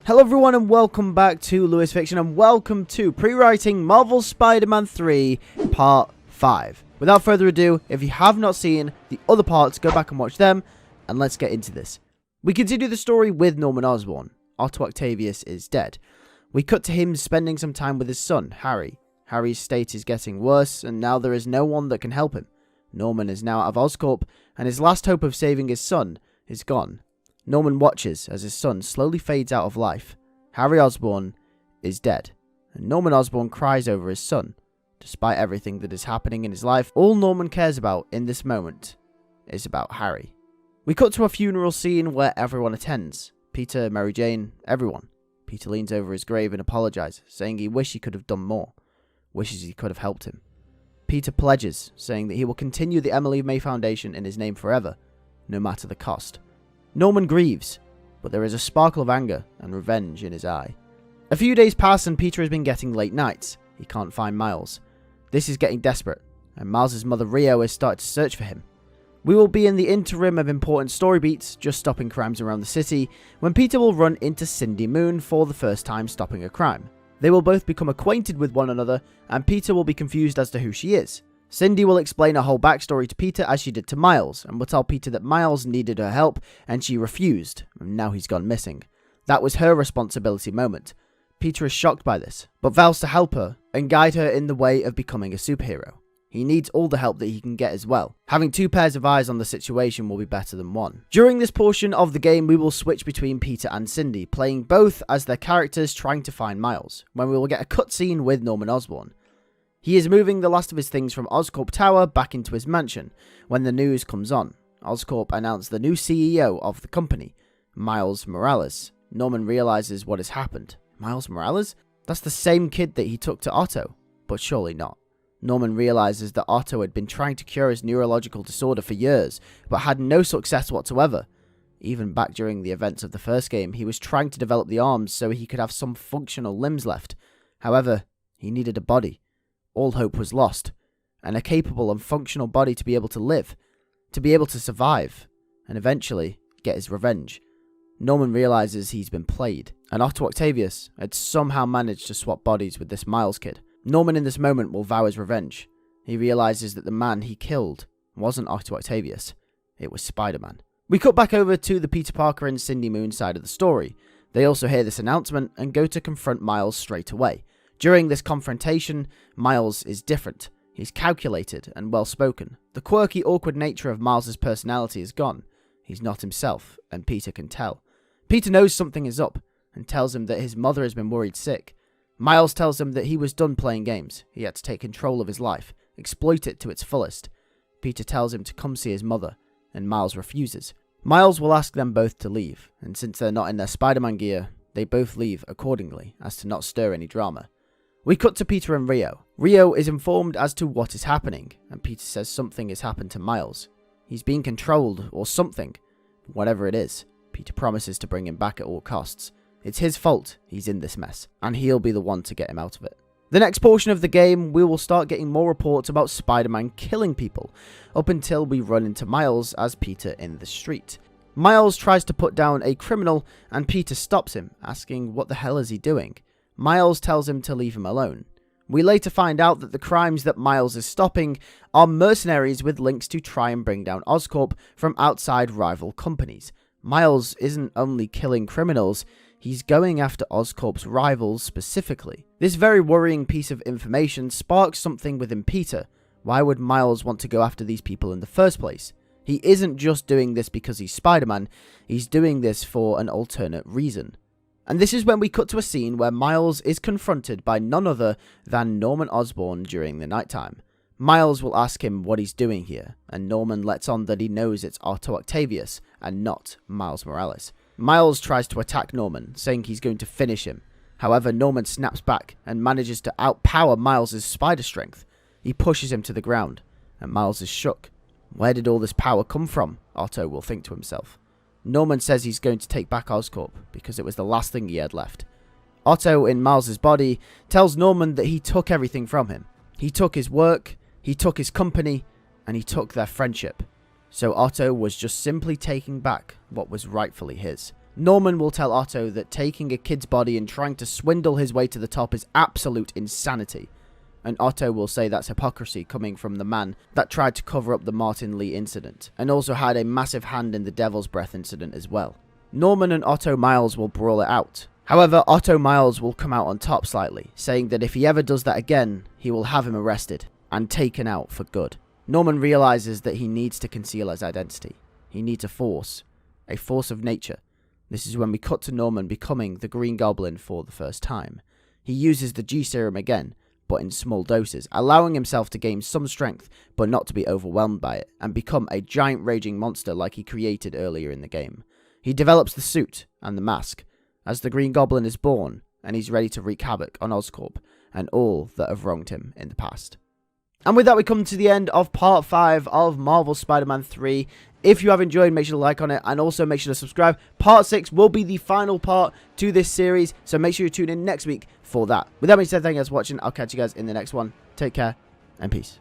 Hello everyone and welcome back to LewisFiction and welcome to Prewriting Marvel Spider-Man 3 Part 5. Without further ado, if you have not seen the other parts, go back and watch them and let's get into this. We continue the story with Norman Osborn. Otto Octavius is dead. We cut to him spending some time with his son, Harry. Harry's state is getting worse and now there is no one that can help him. Norman is now out of Oscorp and his last hope of saving his son is gone. Norman watches as his son slowly fades out of life. Harry Osborn is dead, and Norman Osborn cries over his son. Despite everything that is happening in his life, all Norman cares about in this moment is about Harry. We cut to a funeral scene where everyone attends. Peter, Mary Jane, everyone. Peter leans over his grave and apologizes, saying he wishes he could have done more. Wishes he could have helped him. Peter pledges, saying that he will continue the Emily May Foundation in his name forever, no matter the cost. Norman grieves, but there is a sparkle of anger and revenge in his eye. A few days pass and Peter has been getting late nights. He can't find Miles. This is getting desperate, and Miles' mother Rio has started to search for him. We will be in the interim of important story beats, just stopping crimes around the city, when Peter will run into Cindy Moon for the first time stopping a crime. They will both become acquainted with one another, and Peter will be confused as to who she is. Cindy will explain her whole backstory to Peter as she did to Miles, and will tell Peter that Miles needed her help and she refused, and now he's gone missing. That was her responsibility moment. Peter is shocked by this, but vows to help her and guide her in the way of becoming a superhero. He needs all the help that he can get as well. Having two pairs of eyes on the situation will be better than one. During this portion of the game, we will switch between Peter and Cindy, playing both as their characters trying to find Miles, when we will get a cutscene with Norman Osborn. He is moving the last of his things from Oscorp Tower back into his mansion when the news comes on. Oscorp announced the new CEO of the company, Miles Morales. Norman realizes what has happened. Miles Morales? That's the same kid that he took to Otto, but surely not. Norman realizes that Otto had been trying to cure his neurological disorder for years, but had no success whatsoever. Even back during the events of the first game, he was trying to develop the arms so he could have some functional limbs left. However, he needed a body. All hope was lost, and a capable and functional body to be able to live, to be able to survive, and eventually get his revenge. Norman realizes he's been played, and Otto Octavius had somehow managed to swap bodies with this Miles kid. Norman in this moment will vow his revenge. He realizes that the man he killed wasn't Otto Octavius, it was Spider-Man. We cut back over to the Peter Parker and Cindy Moon side of the story. They also hear this announcement and go to confront Miles straight away. During this confrontation, Miles is different. He's calculated and well-spoken. The quirky, awkward nature of Miles' personality is gone. He's not himself, and Peter can tell. Peter knows something is up, and tells him that his mother has been worried sick. Miles tells him that he was done playing games. He had to take control of his life, exploit it to its fullest. Peter tells him to come see his mother, and Miles refuses. Miles will ask them both to leave, and since they're not in their Spider-Man gear, they both leave accordingly, as to not stir any drama. We cut to Peter and Rio. Rio is informed as to what is happening, and Peter says something has happened to Miles. He's being controlled, or something. Whatever it is, Peter promises to bring him back at all costs. It's his fault he's in this mess, and he'll be the one to get him out of it. The next portion of the game, we will start getting more reports about Spider-Man killing people, up until we run into Miles as Peter in the street. Miles tries to put down a criminal, and Peter stops him, asking what the hell is he doing. Miles tells him to leave him alone. We later find out that the crimes that Miles is stopping are mercenaries with links to try and bring down Oscorp from outside rival companies. Miles isn't only killing criminals, he's going after Oscorp's rivals specifically. This very worrying piece of information sparks something within Peter. Why would Miles want to go after these people in the first place? He isn't just doing this because he's Spider-Man, he's doing this for an alternate reason. And this is when we cut to a scene where Miles is confronted by none other than Norman Osborn during the nighttime. Miles will ask him what he's doing here, and Norman lets on that he knows it's Otto Octavius and not Miles Morales. Miles tries to attack Norman, saying he's going to finish him. However, Norman snaps back and manages to outpower Miles' spider strength. He pushes him to the ground, and Miles is shook. Where did all this power come from? Otto will think to himself. Norman says he's going to take back Oscorp because it was the last thing he had left. Otto, in Miles' body, tells Norman that he took everything from him. He took his work, he took his company, and he took their friendship. So Otto was just simply taking back what was rightfully his. Norman will tell Otto that taking a kid's body and trying to swindle his way to the top is absolute insanity. And Otto will say that's hypocrisy coming from the man that tried to cover up the Martin Lee incident, and also had a massive hand in the Devil's Breath incident as well. Norman and Otto Miles will brawl it out. However, Otto Miles will come out on top slightly, saying that if he ever does that again, he will have him arrested and taken out for good. Norman realizes that he needs to conceal his identity. He needs a force of nature. This is when we cut to Norman becoming the Green Goblin for the first time. He uses the G serum again, but in small doses, allowing himself to gain some strength, but not to be overwhelmed by it, and become a giant raging monster like he created earlier in the game. He develops the suit and the mask, as the Green Goblin is born, and he's ready to wreak havoc on Oscorp, and all that have wronged him in the past. And with that, we come to the end of Part 5 of Marvel Spider-Man 3. If you have enjoyed, make sure to like on it, and also make sure to subscribe. Part 6 will be the final part to this series, so make sure you tune in next week for that. With that being said, thank you guys for watching. I'll catch you guys in the next one. Take care, and peace.